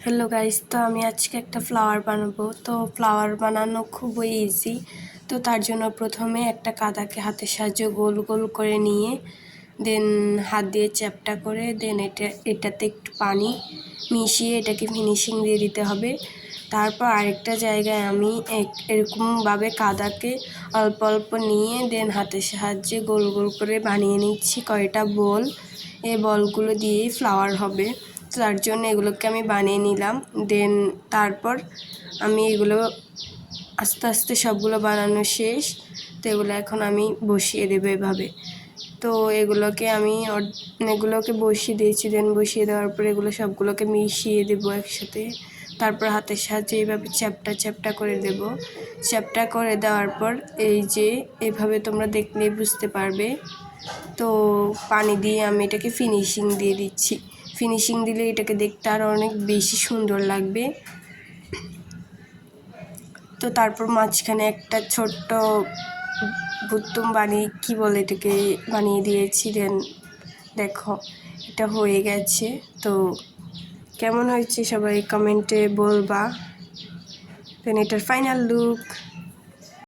Hello guys, তো আমি আজকে একটা ফ্লাওয়ার বানাবো। তো ফ্লাওয়ার বানানো খুবই ইজি। তো তার জন্য প্রথমে একটা কাদাকে হাতের সাহায্যে গোল গোল করে নিয়ে দেন হাত দিয়ে চ্যাপটা করে দেন এটাতে একটু পানি মিশিয়ে এটাকে ফিনিশিং দিয়ে দিতে হবে। তারপর আরেকটা জায়গায় আমি এরকমভাবে কাদাকে অল্প অল্প নিয়ে দেন হাতের সাহায্যে গোল গোল করে বানিয়ে নিচ্ছি কয়টা বল। এই বলগুলো দিয়েই ফ্লাওয়ার হবে। তার জন্য এগুলোকে আমি বানিয়ে নিলাম। দেন তারপর আমি এগুলো আস্তে আস্তে সবগুলো বানানো শেষ। তো এগুলো এখন আমি বসিয়ে দেবো এভাবে। তো এগুলোকে আমি অনেকগুলোকে বসিয়ে দিয়েছি। দেন বসিয়ে দেওয়ার পর এগুলো সবগুলোকে মিশিয়ে দেবো একসাথে। তারপর হাতের সাহায্যে এইভাবে চ্যাপটা চ্যাপটা করে দেব। চ্যাপটা করে দেওয়ার পর এই যে এভাবে তোমরা দেখলেই বুঝতে পারবে। তো পানি দিয়ে আমি এটাকে ফিনিশিং দিয়ে দিচ্ছি। ফিনিশিং দিলে এটাকে দেখতে আরও অনেক বেশি সুন্দর লাগবে। তো তারপর মাঝখানে একটা ছোট্ট বুতুম কী বলে এটাকে বানিয়ে দিয়েছি। দেন দেখো এটা হয়ে গেছে। তো কেমন হয়েছে সবাই কমেন্টে বলবা। দেন এটার ফাইনাল লুক।